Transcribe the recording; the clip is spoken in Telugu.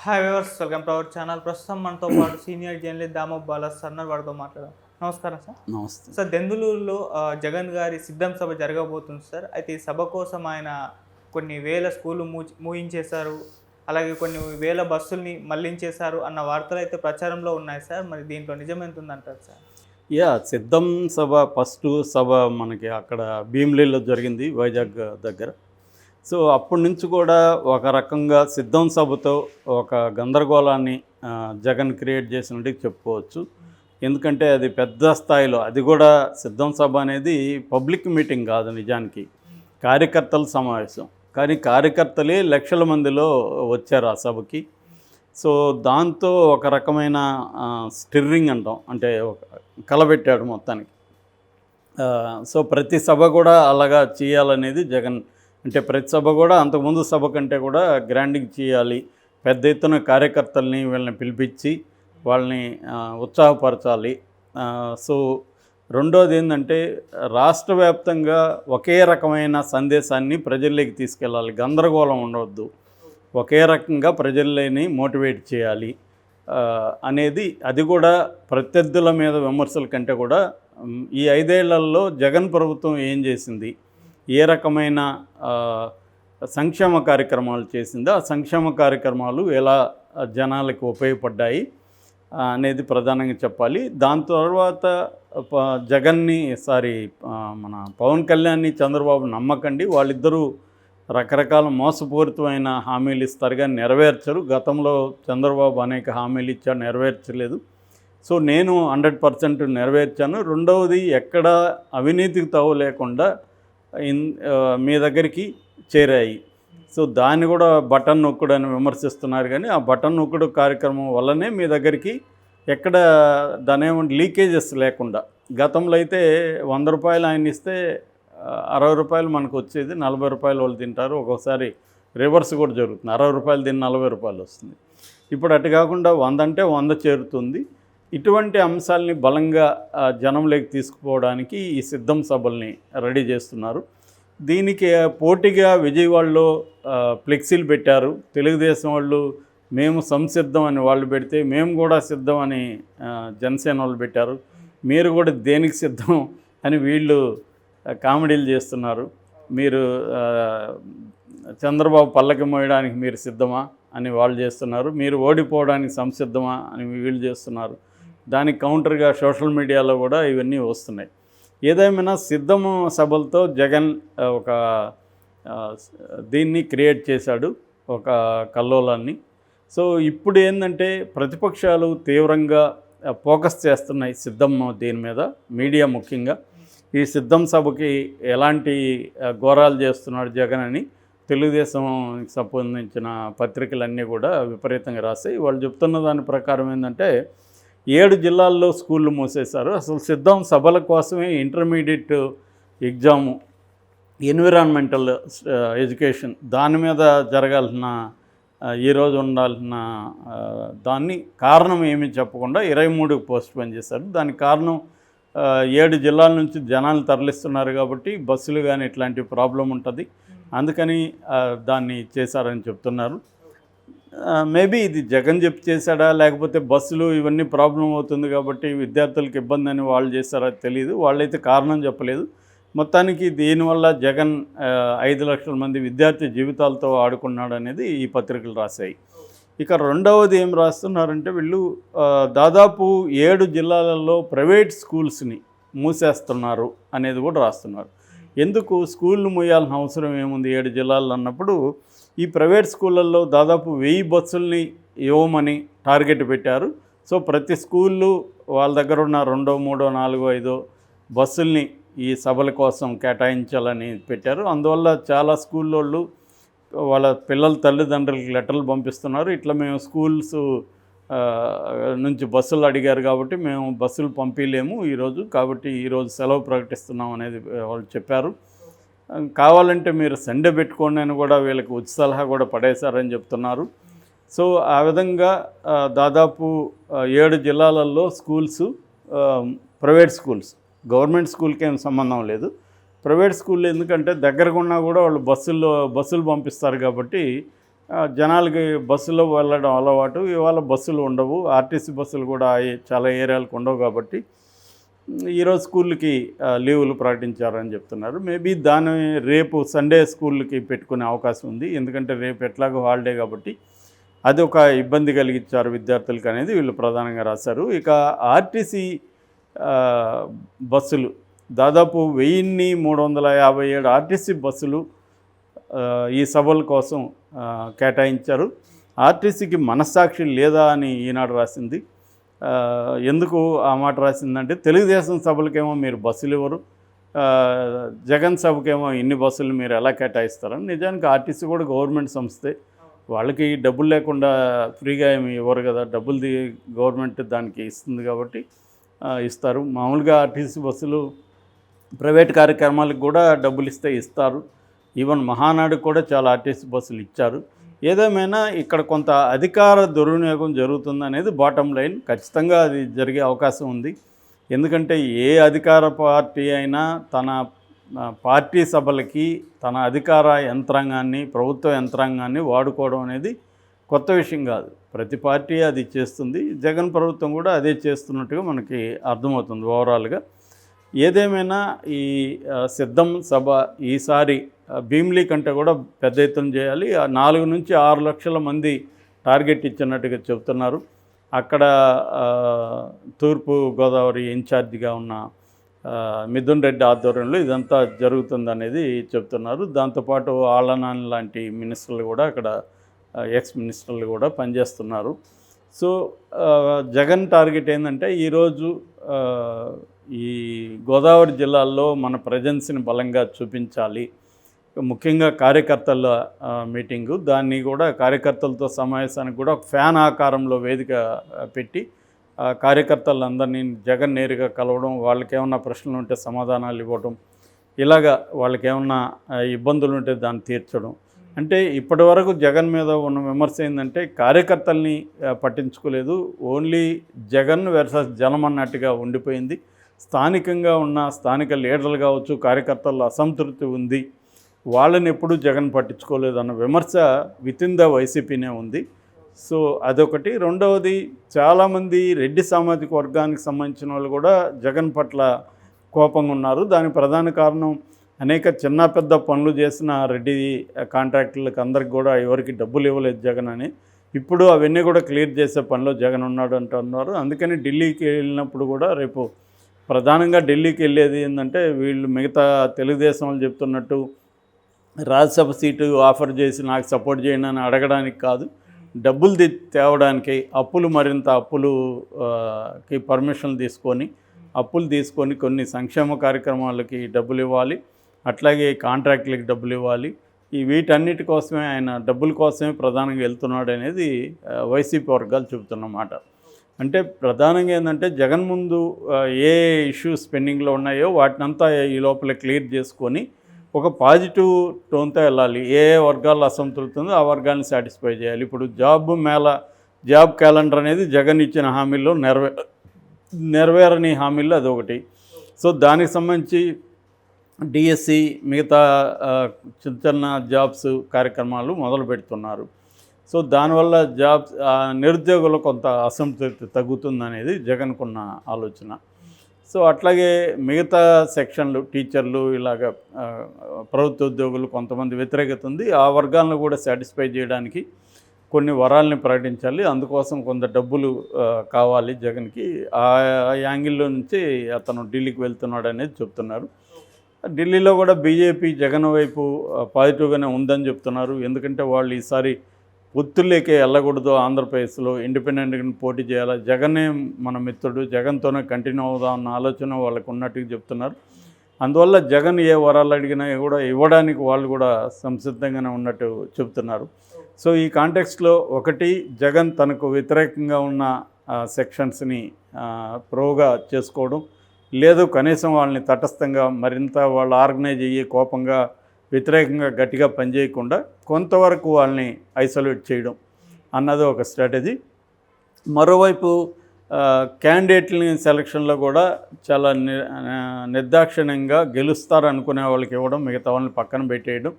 Hi viewers, welcome to our channel. ప్రస్తుతం మనతో పాటు సీనియర్ జర్నలిస్ట్ దామోబ్ బాలా సర్నార్ వారితో మాట్లాడదాం. నమస్కారం సార్. నమస్తే. సార్, దెందులూరులో జగన్ గారి సిద్ధం సభ జరగబోతుంది సార్. అయితే ఈ సభ కోసం ఆయన కొన్ని వేల స్కూళ్ళు మూయించేశారు, అలాగే కొన్ని వేల బస్సుల్ని మళ్లించేశారు అన్న వార్తలు అయితే ప్రచారంలో ఉన్నాయి సార్. మరి దీంట్లో నిజం ఎంత ఉందంటారు సార్? సిద్ధం సభ ఫస్ట్ సభ మనకి అక్కడ భీమిలిలో జరిగింది, వైజాగ్ దగ్గర. సో అప్పటి నుంచి కూడా ఒక రకంగా సిద్ధం సభతో ఒక గందరగోళాన్ని జగన్ క్రియేట్ చేసినట్టు చెప్పుకోవచ్చు. ఎందుకంటే అది పెద్ద స్థాయిలో, అది కూడా సిద్ధం సభ అనేది పబ్లిక్ మీటింగ్ కాదు, నిజానికి కార్యకర్తల సమావేశం. కానీ కార్యకర్తలే లక్షల మందిలో వచ్చారు ఆ సభకి. సో దాంతో ఒక రకమైన స్టిర్రింగ్ అంటాం, అంటే ఒక కలబెట్టాడు మొత్తానికి. సో ప్రతి సభ కూడా అలాగా చేయాలనేది జగన్, అంటే ప్రతి సభ కూడా అంతకుముందు సభ కంటే కూడా గ్రాండ్గా చేయాలి, పెద్ద ఎత్తున కార్యకర్తల్ని వీళ్ళని పిలిపించి వాళ్ళని ఉత్సాహపరచాలి. సో రెండోది ఏంటంటే రాష్ట్ర వ్యాప్తంగా ఒకే రకమైన సందేశాన్ని ప్రజల్లోకి తీసుకెళ్ళాలి, గందరగోళం ఉండవద్దు, ఒకే రకంగా ప్రజల్ని మోటివేట్ చేయాలి అనేది. అది కూడా ప్రత్యర్థుల మీద విమర్శల కంటే కూడా ఈ 5 ఏళ్లలో జగన్ ప్రభుత్వం ఏం చేసింది, ఏ రకమైన సంక్షేమ కార్యక్రమాలు చేసిందో ఆ సంక్షేమ కార్యక్రమాలు ఎలా జనాలకు ఉపయోగపడ్డాయి అనేది ప్రధానంగా చెప్పాలి. దాని తర్వాత జగన్ని మన పవన్ కళ్యాణ్ని చంద్రబాబు నమ్మకండి, వాళ్ళిద్దరూ రకరకాల మోసపూరితమైన హామీలు ఇస్తారు కానీ నెరవేర్చరు. గతంలో చంద్రబాబు అనేక హామీలు ఇచ్చాడు, నెరవేర్చలేదు. సో నేను 100% నెరవేర్చాను. రెండవది, ఎక్కడ అవినీతికి తావు లేకుండా మీ దగ్గరికి చేరాయి. సో దాన్ని కూడా బటన్ నొక్కుడు అని విమర్శిస్తున్నారు, కానీ ఆ బటన్ నొక్కుడు కార్యక్రమం వల్లనే మీ దగ్గరికి ఎక్కడ దానేమంటే లీకేజెస్ లేకుండా. గతంలో అయితే 100 రూపాయలు ఆయన ఇస్తే 60 రూపాయలు మనకు వచ్చేది, 40 రూపాయలు వాళ్ళు తింటారు. ఒక్కోసారి రివర్స్ కూడా జరుగుతుంది, 60 రూపాయలు తిని 40 రూపాయలు వస్తుంది. ఇప్పుడు అటు కాకుండా 100 అంటే 100 చేరుతుంది. ఇటువంటి అంశాలని బలంగా జనంలోకి తీసుకుపోవడానికి ఈ సిద్ధం సభల్ని రెడీ చేస్తున్నారు. దీనికి పోటీగా విజయవాడలో ఫ్లెక్సీలు పెట్టారు. తెలుగుదేశం వాళ్ళు మేము సంసిద్ధం అని వాళ్ళు పెడితే, మేము కూడా సిద్ధం అని జనసేన వాళ్ళు పెట్టారు. మీరు కూడా దేనికి సిద్ధం అని వీళ్ళు కామెడీలు చేస్తున్నారు. మీరు చంద్రబాబు పల్లకి మోయడానికి మీరు సిద్ధమా అని వాళ్ళు చేస్తున్నారు, మీరు ఓడిపోవడానికి సంసిద్ధమా అని వీళ్ళు చేస్తున్నారు. దానికి కౌంటర్గా సోషల్ మీడియాలో కూడా ఇవన్నీ వస్తున్నాయి. ఏదేమైనా సిద్ధము సభలతో జగన్ ఒక దీన్ని క్రియేట్ చేశాడు, ఒక కల్లోలాన్ని. సో ఇప్పుడు ఏంటంటే ప్రతిపక్షాలు తీవ్రంగా ఫోకస్ చేస్తున్నాయి సిద్ధం దీని మీద, మీడియా ముఖ్యంగా. ఈ సిద్ధం సభకి ఎలాంటి ఘోరాలు చేస్తున్నాడు జగన్ అని తెలుగుదేశంకి సంబంధించిన పత్రికలన్నీ కూడా విపరీతంగా రాశాయి. వాళ్ళు చెప్తున్న దాని ప్రకారం ఏంటంటే 7 జిల్లాల్లో స్కూళ్ళు మూసేశారు. అసలు సిద్ధం సభల కోసమే ఇంటర్మీడియట్ ఎగ్జాము, ఎన్విరాన్మెంటల్ ఎడ్యుకేషన్ దాని మీద జరగాల్సిన, ఈరోజు ఉండాల్సిన దాన్ని కారణం ఏమీ చెప్పకుండా 23కి పోస్ట్పోన్ చేశారు. దానికి కారణం 7 జిల్లాల నుంచి జనాలు తరలిస్తున్నారు కాబట్టి బస్సులు కానీ ఇట్లాంటి ప్రాబ్లం ఉంటుంది, అందుకని దాన్ని చేశారని చెప్తున్నారు. మేబీ ఇది జగన్ చెప్పి చేశాడా, లేకపోతే బస్సులు ఇవన్నీ ప్రాబ్లం అవుతుంది కాబట్టి విద్యార్థులకు ఇబ్బంది అని వాళ్ళు చేశారా తెలియదు. వాళ్ళైతే కారణం చెప్పలేదు. మొత్తానికి దీనివల్ల జగన్ 5 లక్షల మంది విద్యార్థి జీవితాలతో ఆడుకున్నాడు అనేది ఈ పత్రికలు రాశాయి. ఇక రెండవది ఏం రాస్తున్నారంటే వీళ్ళు దాదాపు 7 జిల్లాలలో ప్రైవేట్ స్కూల్స్ని మూసేస్తున్నారు అనేది కూడా రాస్తున్నారు. ఎందుకు స్కూళ్ళు మూయాల్సిన అవసరం ఏముంది 7 జిల్లాల్లో అన్నప్పుడు, ఈ ప్రైవేట్ స్కూళ్ళల్లో దాదాపు 1000 బస్సుల్ని ఇవ్వమని టార్గెట్ పెట్టారు. సో ప్రతి స్కూళ్ళు వాళ్ళ దగ్గర ఉన్న 2, 3, 4, 5 బస్సుల్ని ఈ సభల కోసం కేటాయించాలని పెట్టారు. అందువల్ల చాలా స్కూళ్ళోళ్ళు వాళ్ళ పిల్లల తల్లిదండ్రులకి లెటర్లు పంపిస్తున్నారు, ఇట్లా మేము స్కూల్స్ నుంచి బస్సులు అడిగారు కాబట్టి మేము బస్సులు పంపించలేము ఈరోజు, కాబట్టి ఈరోజు సెలవు ప్రకటిస్తున్నాం అనేది వాళ్ళు చెప్పారు. కావాలంటే మీరు సండే పెట్టుకోండి అని కూడా వీళ్ళకి ఉచిత సలహా కూడా పడేశారని చెప్తున్నారు. సో ఆ విధంగా దాదాపు 7 జిల్లాలలో స్కూల్స్, ప్రైవేట్ స్కూల్స్, గవర్నమెంట్ స్కూల్కి ఏం సంబంధం లేదు, ప్రైవేట్ స్కూల్లో ఎందుకంటే దగ్గరగా ఉన్నా కూడా వాళ్ళు బస్సులు పంపిస్తారు కాబట్టి జనాలకి బస్సులో వెళ్ళడం అలవాటు. ఇవాళ బస్సులు ఉండవు. ఆర్టీసీ బస్సులు కూడా చాలా ఏరియాలకు ఉండవు కాబట్టి ఈరోజు స్కూళ్ళకి లీవులు ప్రకటించారని చెప్తున్నారు. మేబీ దాన్ని రేపు సండే స్కూళ్ళకి పెట్టుకునే అవకాశం ఉంది. ఎందుకంటే రేపు ఎట్లాగో హాలిడే కాబట్టి అది ఒక ఇబ్బంది కలిగించారు విద్యార్థులకు అనేది వీళ్ళు ప్రధానంగా రాశారు. ఇక ఆర్టీసీ బస్సులు దాదాపు 1357 ఆర్టీసీ బస్సులు ఈ సభల కోసం కేటాయించారు. ఆర్టీసీకి మనస్సాక్షి లేదా అని ఈనాడు రాసింది. ఎందుకు ఆ మాట రాసిందంటే తెలుగుదేశం సభలకేమో మీరు బస్సులు ఇవ్వరు, జగన్ సభకేమో ఇన్ని బస్సులు మీరు ఎలా కేటాయిస్తారని. నిజానికి ఆర్టీసీ కూడా గవర్నమెంట్ సంస్థే, వాళ్ళకి డబ్బులు లేకుండా ఫ్రీగా ఏమి ఇవ్వరు కదా, డబ్బులు గవర్నమెంట్ దానికి ఇస్తుంది కాబట్టి ఇస్తారు. మామూలుగా ఆర్టీసీ బస్సులు ప్రైవేట్ కార్యక్రమాలకు కూడా డబ్బులు ఇస్తారు. ఈవెన్ మహానాడుకు కూడా చాలా ఆర్టీసీ బస్సులు ఇచ్చారు. ఏదేమైనా ఇక్కడ కొంత అధికార దుర్వినియోగం జరుగుతుందనేది బాటమ్ లైన్. ఖచ్చితంగా అది జరిగే అవకాశం ఉంది. ఎందుకంటే ఏ అధికార పార్టీ అయినా తన పార్టీ సభలకి తన అధికార యంత్రాంగాన్ని, ప్రభుత్వ యంత్రాంగాన్ని వాడుకోవడం అనేది కొత్త విషయం కాదు. ప్రతి పార్టీ అది చేస్తుంది. జగన్ ప్రభుత్వం కూడా అదే చేస్తున్నట్టుగా మనకి అర్థమవుతుంది ఓవరాల్గా. ఏదేమైనా ఈ సిద్ధం సభ ఈసారి భీమిలీ కంటే కూడా పెద్ద ఎత్తున చేయాలి. 4 నుంచి 6 లక్షల మంది టార్గెట్ ఇచ్చినట్టుగా చెబుతున్నారు. అక్కడ తూర్పు గోదావరి ఇన్ఛార్జిగా ఉన్న మిథున్ రెడ్డి ఆధ్వర్యంలో ఇదంతా జరుగుతుందనేది చెప్తున్నారు. దాంతోపాటు ఆళ్ళనాని లాంటి మినిస్టర్లు కూడా అక్కడ ఎక్స్ మినిస్టర్లు కూడా పనిచేస్తున్నారు. సో జగన్ టార్గెట్ ఏంటంటే ఈరోజు ఈ గోదావరి జిల్లాల్లో మన ప్రజెన్స్ని బలంగా చూపించాలి. ముఖ్యంగా కార్యకర్తల మీటింగు, దాన్ని కూడా కార్యకర్తలతో సమావేశానికి కూడా ఒక ఫ్యాన్ ఆకారంలో వేదిక పెట్టి కార్యకర్తలందరినీ జగన్ నేరుగా కలవడం, వాళ్ళకి ఏమన్నా ప్రశ్నలు ఉంటే సమాధానాలు ఇవ్వడం, ఇలాగా వాళ్ళకి ఏమన్నా ఇబ్బందులు ఉంటే దాన్ని తీర్చడం. అంటే ఇప్పటి వరకు జగన్ మీద ఉన్న విమర్శ ఏంటంటే కార్యకర్తల్ని పట్టించుకోలేదు, ఓన్లీ జగన్ వర్సెస్ జనం అన్నట్టుగా ఉండిపోయింది. స్థానికంగా ఉన్న స్థానిక లీడర్లు కావచ్చు, కార్యకర్తల్లో అసంతృప్తి ఉంది, వాళ్ళని ఎప్పుడూ జగన్ పట్టించుకోలేదు అన్న విమర్శ వితిన్ ద వైసీపీనే ఉంది. సో అదొకటి. రెండవది, చాలామంది రెడ్డి సామాజిక వర్గానికి సంబంధించిన వాళ్ళు కూడా జగన్ పట్ల కోపంగా ఉన్నారు. దానికి ప్రధాన కారణం అనేక చిన్న పెద్ద పనులు చేసిన రెడ్డి కాంట్రాక్టర్లకు అందరికి కూడా ఎవరికి డబ్బులు ఇవ్వలేదు జగన్ అని. ఇప్పుడు అవన్నీ కూడా క్లియర్ చేసే పనిలో జగన్ ఉన్నాడు అంటున్నారు. అందుకని ఢిల్లీకి వెళ్ళినప్పుడు కూడా రేపు ప్రధానంగా ఢిల్లీకి వెళ్ళేది ఏంటంటే వీళ్ళు మిగతా తెలుగుదేశం వాళ్ళు చెప్తున్నట్టు రాజ్యసభ సీటు ఆఫర్ చేసి నాకు సపోర్ట్ చేయండి అని అడగడానికి కాదు, డబ్బులు తేవడానికి, మరింత అప్పులుకి పర్మిషన్లు తీసుకొని కొన్ని సంక్షేమ కార్యక్రమాలకి డబ్బులు ఇవ్వాలి, అట్లాగే కాంట్రాక్టులకి డబ్బులు ఇవ్వాలి. వీటన్నిటి కోసమే ఆయన డబ్బుల కోసమే ప్రధానంగా వెళ్తున్నాడు అనేది వైసీపీ వర్గాలు చెబుతున్నమాట. అంటే ప్రధానంగా ఏంటంటే జగన్ ముందు ఏ ఇష్యూస్ పెండింగ్లో ఉన్నాయో వాటినంతా ఈ లోపల క్లియర్ చేసుకొని ఒక పాజిటివ్ టోన్తో వెళ్ళాలి. ఏ వర్గాల్లో అసంతృప్తి ఉందో ఆ వర్గాన్ని సాటిస్ఫై చేయాలి. ఇప్పుడు జాబ్ క్యాలెండర్ అనేది జగన్ ఇచ్చిన హామీల్లో నెరవేరని హామీల్లో అదొకటి. సో దానికి సంబంధించి డిఎస్సి మిగతా చిన్న జాబ్స్ కార్యక్రమాలు మొదలు పెడుతున్నారు. సో దానివల్ల నిరుద్యోగులు కొంత అసంతృప్తి తగ్గుతుందనేది జగన్కున్న ఆలోచన. సో అట్లాగే మిగతా సెక్షన్లు, టీచర్లు, ఇలాగ ప్రభుత్వ ఉద్యోగులు కొంతమంది వ్యతిరేకత ఉంది. ఆ వర్గాలను కూడా సాటిస్ఫై చేయడానికి కొన్ని వరాలని ప్రకటించాలి. అందుకోసం కొంత డబ్బులు కావాలి జగన్కి. ఆ యాంగిల్లో నుంచి అతను ఢిల్లీకి వెళ్తున్నాడు అనేది చెప్తున్నారు. ఢిల్లీలో కూడా బీజేపీ జగన్ వైపు పాజిటివ్గానే ఉందని చెప్తున్నారు. ఎందుకంటే వాళ్ళు ఈసారి ఒత్తులేకే వెళ్ళకూడదు, ఆంధ్రప్రదేశ్లో ఇండిపెండెంట్గా పోటీ చేయాలి, జగనే మన మిత్రుడు, జగన్తోనే కంటిన్యూ అవుదాం అన్న ఆలోచన వాళ్ళకు ఉన్నట్టుగా చెప్తున్నారు. అందువల్ల జగన్ ఏ వరాలు అడిగినా కూడా ఇవ్వడానికి వాళ్ళు కూడా సంసిద్ధంగానే ఉన్నట్టు చెప్తున్నారు. సో ఈ కాంటెక్స్ట్లో ఒకటి, జగన్ తనకు వ్యతిరేకంగా ఉన్న సెక్షన్స్ని ప్రోగా చేసుకోవడం, లేదు కనీసం వాళ్ళని తటస్థంగా మరింత వాళ్ళు ఆర్గనైజ్ అయ్యి కోపంగా వ్యతిరేకంగా గట్టిగా పనిచేయకుండా కొంతవరకు వాళ్ళని ఐసోలేట్ చేయడం అన్నది ఒక స్ట్రాటజీ. మరోవైపు క్యాండిడేట్లని సెలక్షన్లో కూడా చాలా నిర్దాక్షిణ్యంగా గెలుస్తారనుకునే వాళ్ళకి ఇవ్వడం, మిగతా వాళ్ళని పక్కన పెట్టేయడం,